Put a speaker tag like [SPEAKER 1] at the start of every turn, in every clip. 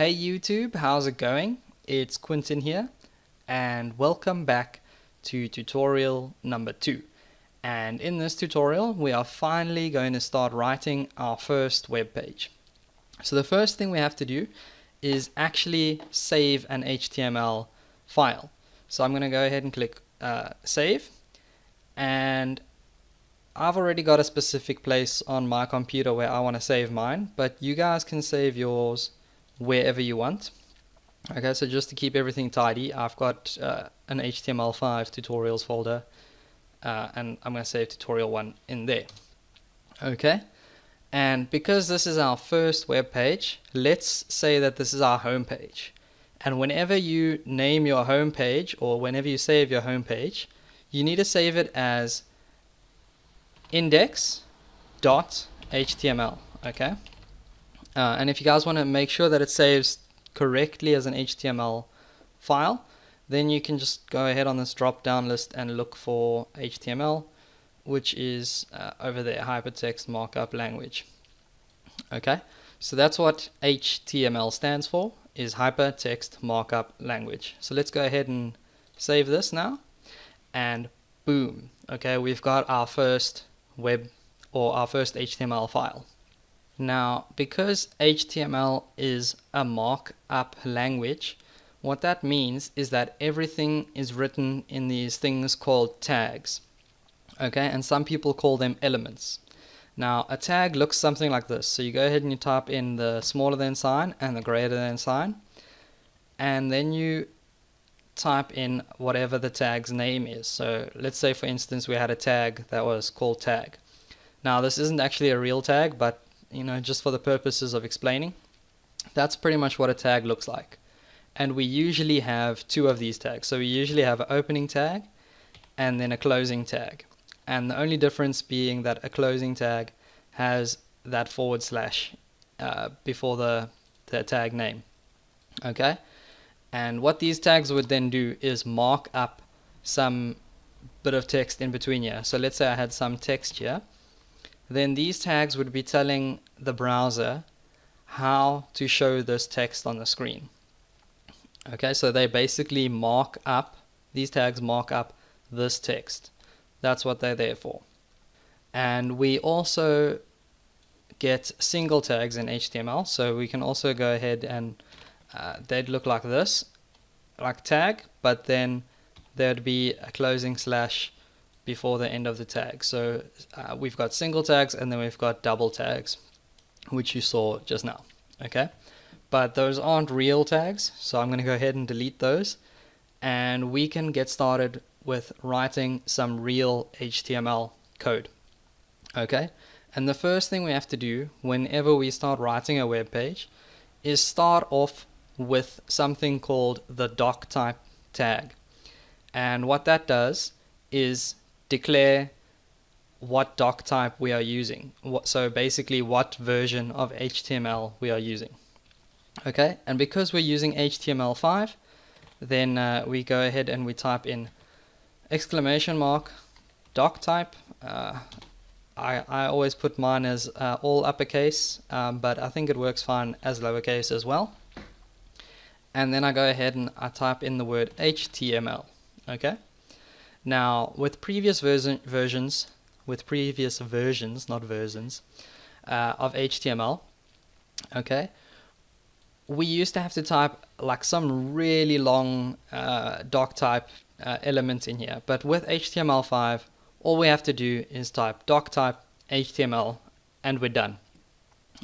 [SPEAKER 1] Hey YouTube, how's it going? It's Quentin here, and welcome back to tutorial number 2. And in this tutorial, we are finally going to start writing our first web page. So the first thing we have to do is actually save an HTML file. So I'm going to go ahead and click save, and I've already got a specific place on my computer where I want to save mine, but you guys can save yours wherever you want. Okay, so just to keep everything tidy, I've got an HTML5 tutorials folder, and I'm going to save tutorial 1 in there. Okay, and because this is our first web page, let's say that this is our home page. And whenever you name your home page, or whenever you save your home page, you need to save it as index.html. Okay, and if you guys want to make sure that it saves correctly as an HTML file, then you can just go ahead on this drop down list and look for HTML, which is over there, hypertext markup language. Okay, so that's what HTML stands for, is hypertext markup language. So let's go ahead and save this now, and boom, okay, we've got our first our first HTML file. Now, because HTML is a markup language, what that means is that everything is written in these things called tags. Okay, and some people call them elements. Now, a tag looks something like this. So you go ahead and you type in the smaller than sign and the greater than sign, and then you type in whatever the tag's name is. So let's say, for instance, we had a tag that was called tag. Now, this isn't actually a real tag, but just for the purposes of explaining, that's pretty much what a tag looks like. And we usually have 2 of these tags. So we usually have an opening tag and then a closing tag. And the only difference being that a closing tag has that / before the tag name. Okay? And what these tags would then do is mark up some bit of text in between here. So let's say I had some text here. Then these tags would be telling the browser how to show this text on the screen. Okay, so they basically these tags mark up this text. That's what they're there for. And we also get single tags in HTML, so we can also go ahead and they'd look like this, like tag, but then there'd be a closing / before the end of the tag. So we've got single tags and then we've got double tags, which you saw just now. Okay, but those aren't real tags, so I'm going to go ahead and delete those, and we can get started with writing some real HTML code. Okay, and the first thing we have to do whenever we start writing a web page is start off with something called the doctype tag. And what that does is declare what doc type we are using. So basically what version of HTML we are using. Okay, and because we're using HTML5, then we go ahead and we type in !doc type. I always put mine as all uppercase, but I think it works fine as lowercase as well. And then I go ahead and I type in the word HTML. Okay. Now, with previous versions, not versions, of HTML, okay, we used to have to type like some really long doc type element in here. But with HTML5, all we have to do is type doc type HTML, and we're done.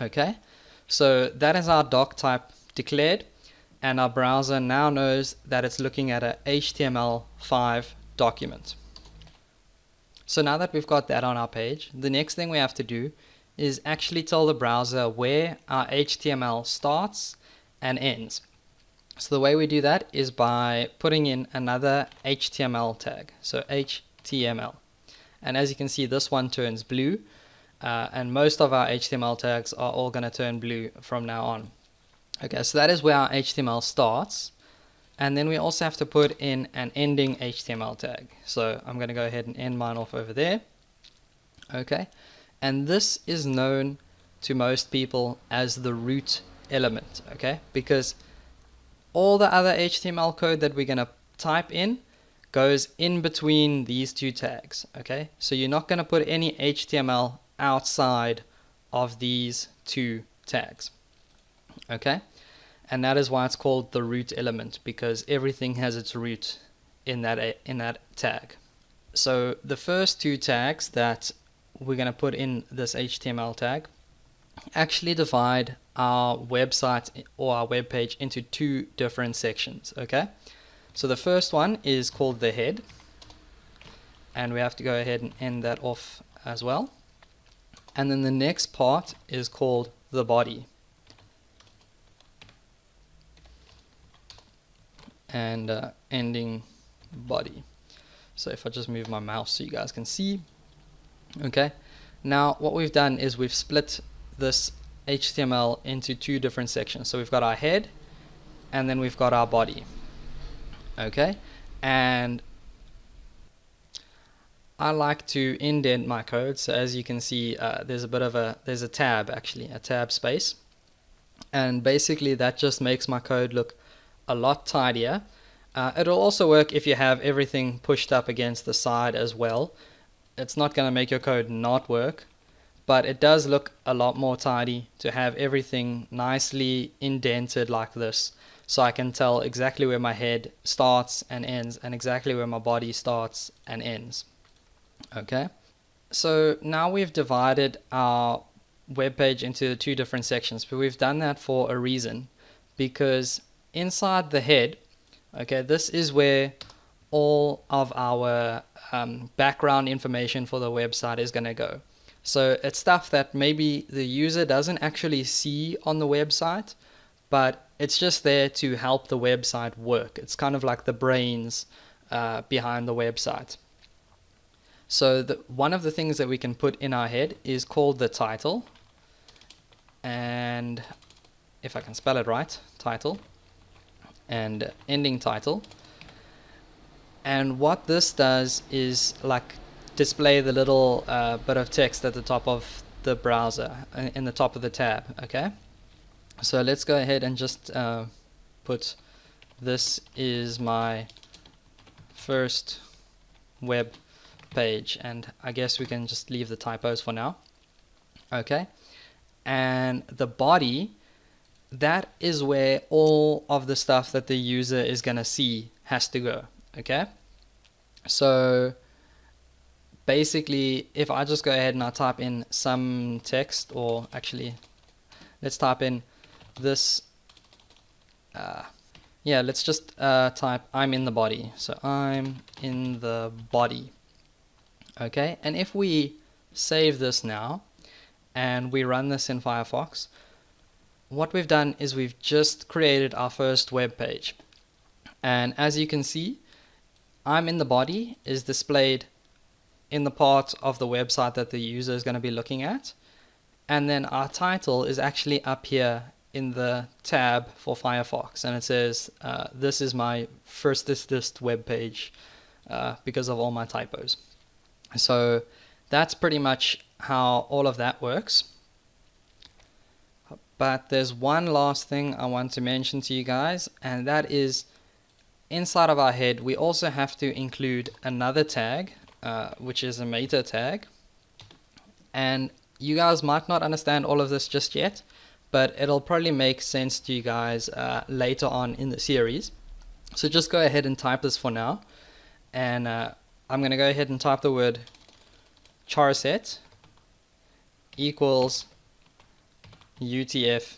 [SPEAKER 1] Okay, so that is our doc type declared, and our browser now knows that it's looking at a HTML5 document. So now that we've got that on our page, the next thing we have to do is actually tell the browser where our HTML starts and ends. So the way we do that is by putting in another HTML tag, so HTML. And as you can see, this one turns blue, and most of our HTML tags are all going to turn blue from now on. Okay, so that is where our HTML starts. And then we also have to put in an ending HTML tag. So I'm going to go ahead and end mine off over there. Okay, and this is known to most people as the root element, okay? Because all the other HTML code that we're going to type in goes in between these two tags, okay? So you're not going to put any HTML outside of these two tags, okay? And that is why it's called the root element, because everything has its root in that tag. So the first two tags that we're going to put in this HTML tag actually divide our website or our web page into two different sections, okay? So the first one is called the head, and we have to go ahead and end that off as well. And then the next part is called the body. And ending body. So if I just move my mouse so you guys can see. Okay, now what we've done is we've split this HTML into two different sections. So we've got our head and then we've got our body. Okay, and I like to indent my code. So as you can see, there's a tab, actually a tab space, and basically that just makes my code look a lot tidier. It'll also work if you have everything pushed up against the side as well. It's not going to make your code not work, but it does look a lot more tidy to have everything nicely indented like this, so I can tell exactly where my head starts and ends and exactly where my body starts and ends. Okay, so now we've divided our web page into two different sections, but we've done that for a reason, because inside the head, okay, this is where all of our background information for the website is going to go. So it's stuff that maybe the user doesn't actually see on the website, but it's just there to help the website work. It's kind of like the brains behind the website. So one of the things that we can put in our head is called the title, and if I can spell it right, title, and ending title. And what this does is like display the little bit of text at the top of the browser, in the top of the tab, okay? So let's go ahead and just put, this is my first web page, and I guess we can just leave the typos for now, okay? And the body, that is where all of the stuff that the user is going to see has to go, okay? So basically, if I just go ahead and I type in some text, or actually let's type in this, yeah, let's just type I'm in the body. So I'm in the body, okay? And if we save this now and we run this in Firefox, what we've done is we've just created our first web page. And as you can see, I'm in the body is displayed in the part of the website that the user is going to be looking at. And then our title is actually up here in the tab for Firefox. And it says, this is my first web page because of all my typos. So that's pretty much how all of that works. But there's one last thing I want to mention to you guys, and that is inside of our head, we also have to include another tag, which is a meta tag. And you guys might not understand all of this just yet, but it'll probably make sense to you guys later on in the series. So just go ahead and type this for now. And I'm going to go ahead and type the word charset equals UTF-8.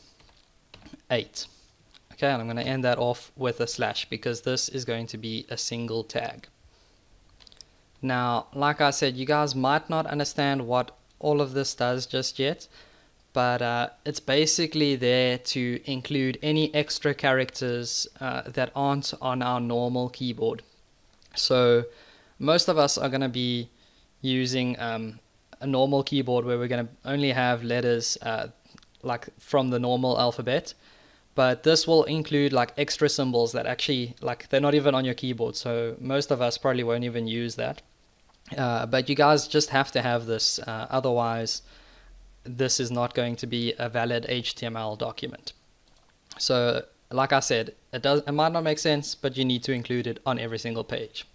[SPEAKER 1] Okay, and I'm going to end that off with a slash because this is going to be a single tag. Now, like I said, you guys might not understand what all of this does just yet, but it's basically there to include any extra characters that aren't on our normal keyboard. So most of us are going to be using a normal keyboard where we're going to only have letters like from the normal alphabet, but this will include like extra symbols that actually, like, they're not even on your keyboard, so most of us probably won't even use that. But you guys just have to have this, otherwise this is not going to be a valid HTML document. So like I said, it might not make sense, but you need to include it on every single page.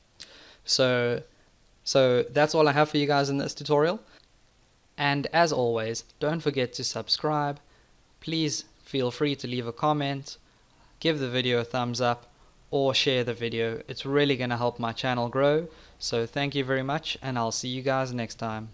[SPEAKER 1] So that's all I have for you guys in this tutorial. And as always, don't forget to subscribe. Please feel free to leave a comment, give the video a thumbs up, or share the video. It's really going to help my channel grow. So thank you very much, and I'll see you guys next time.